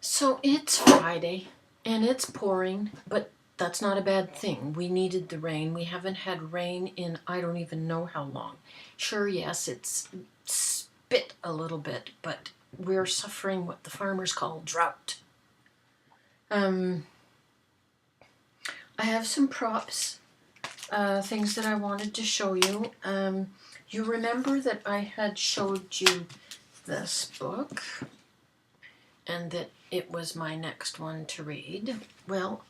So it's Friday and it's pouring, but that's not a bad thing. We needed the rain. We haven't had rain in I don't even know how long. Sure, yes, it's spit a little bit, but we're suffering what the farmers call drought. I have some props, things that I wanted to show you. You remember that I had showed you this book and that it was my next one to read. Well,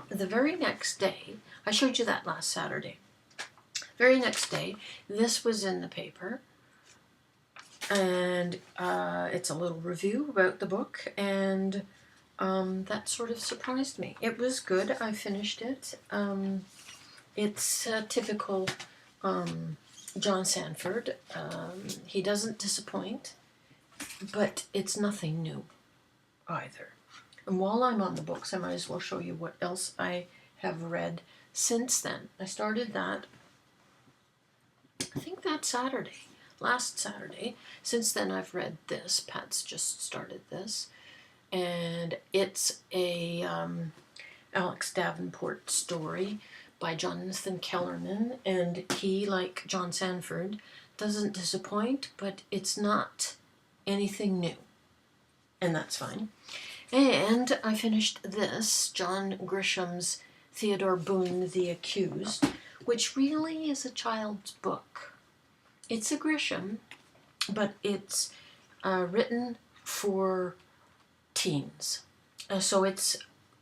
the very next day, I showed you that last Saturday. Very next day, this was in the paper, and it's a little review about the book, and that sort of surprised me. It was good. I finished it. It's typical John Sandford. He doesn't disappoint, but it's nothing new either. And while I'm on the books, I might as well show you what else I have read since then. I started that, I think that Saturday, last Saturday. Since then I've read this. Pat's just started this. And it's a Alex Davenport story by Jonathan Kellerman. And he, like John Sandford, doesn't disappoint, but it's not anything new. And that's fine. And I finished this, John Grisham's Theodore Boone, The Accused, which really is a child's book. It's a Grisham, but it's written for teens. So it's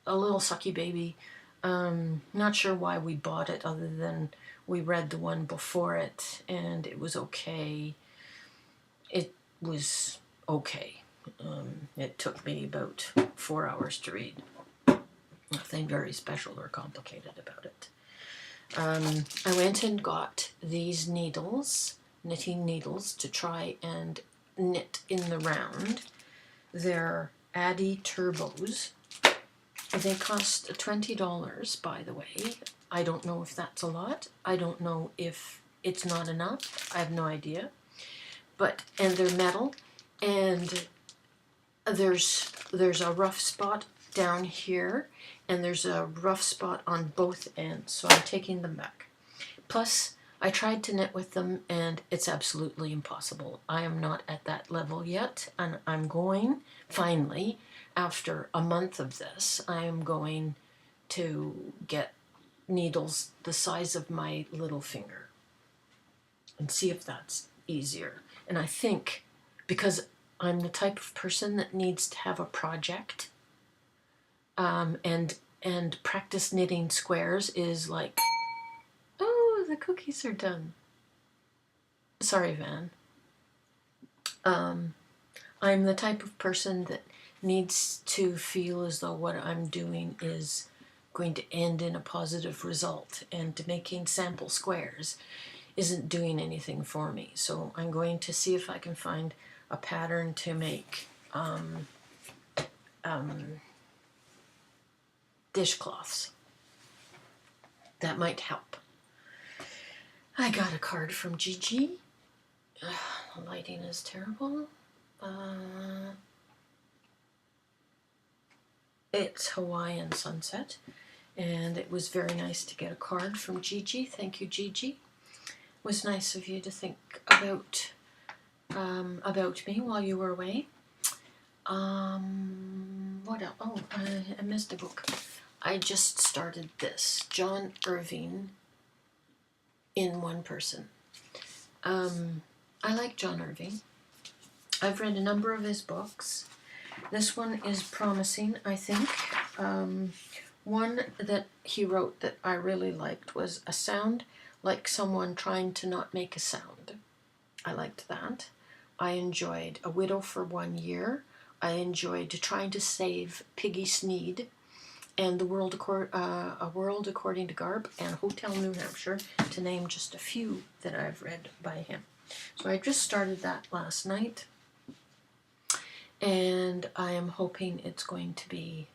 a little sucky baby. Not sure why we bought it other than we read the one before it and it was okay. It was okay. It took me about 4 hours to read. Nothing very special or complicated about it. I went and got these needles, knitting needles, to try and knit in the round. They're Addi Turbos. They cost $20, by the way. I don't know if that's a lot. I don't know if it's not enough. I have no idea. And they're metal, and there's a rough spot down here, and there's a rough spot on both ends, so I'm taking them back. Plus, I tried to knit with them, and it's absolutely impossible. I am not at that level yet, and I'm going, finally, after a month of this, I am going to get needles the size of my little finger and see if that's easier. And I think, because I'm the type of person that needs to have a project, and practice knitting squares is like, oh, the cookies are done. Sorry, Van. I'm the type of person that needs to feel as though what I'm doing is going to end in a positive result, and making sample squares isn't doing anything for me. So I'm going to see if I can find a pattern to make dishcloths. That might help. I got a card from Gigi. The lighting is terrible. It's Hawaiian Sunset, and it was very nice to get a card from Gigi. Thank you, Gigi. It was nice of you to think about me while you were away. What else? Oh, I missed a book. I just started this, John Irving in One Person. I like John Irving. I've read a number of his books. This one is promising, I think. One that he wrote that I really liked was A Sound Like Someone Trying to Not Make a Sound. I liked that. I enjoyed A Widow for 1 Year. I enjoyed Trying to Save Piggy Sneed, and A World According to Garp, and Hotel New Hampshire, to name just a few that I've read by him. So I just started that last night, and I am hoping it's going to be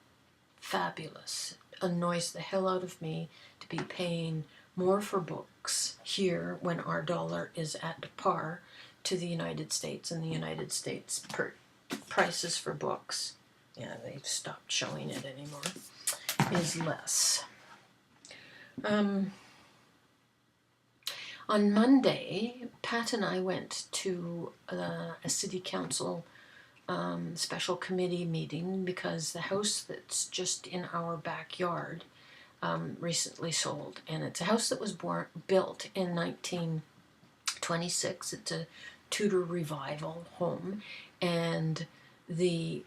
fabulous. It annoys the hell out of me to be paying more for books here when our dollar is at par to the United States, and the United States prices for books yeah, they've stopped showing it anymore, is less. On Monday, Pat and I went to a city council special committee meeting because the house that's just in our backyard recently sold, and it's a house that was built in 1926. It's a Tudor revival home, and we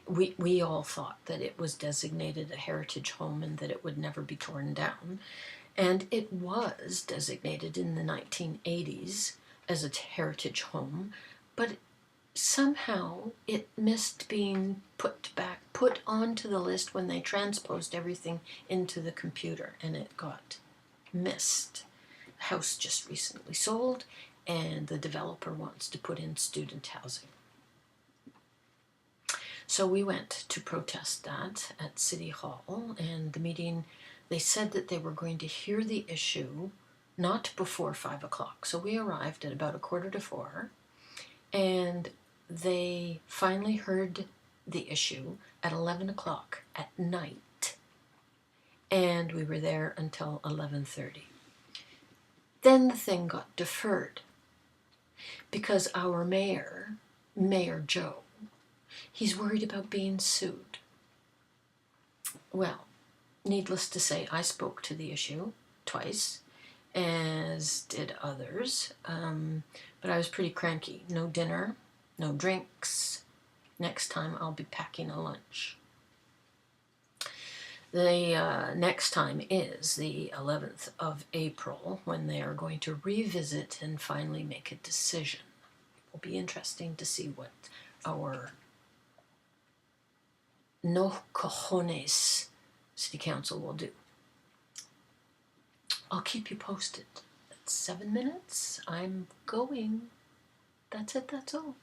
all thought that it was designated a heritage home and that it would never be torn down, and it was designated in the 1980s as a heritage home, but somehow it missed being put onto the list when they transposed everything into the computer, and it got missed. The house just recently sold, and the developer wants to put in student housing. So we went to protest that at City Hall, and the meeting, they said that they were going to hear the issue not before 5 o'clock. So we arrived at about 3:45, and they finally heard the issue at 11 o'clock at night, and we were there until 11:30. Then the thing got deferred because our mayor, Mayor Joe, he's worried about being sued. Well, needless to say, I spoke to the issue twice, as did others, but I was pretty cranky. No dinner, no drinks. Next time I'll be packing a lunch. The next time is the 11th of April, when they are going to revisit and finally make a decision. It will be interesting to see what our no cojones city council will do. I'll keep you posted. That's 7 minutes. I'm going. That's it, that's all.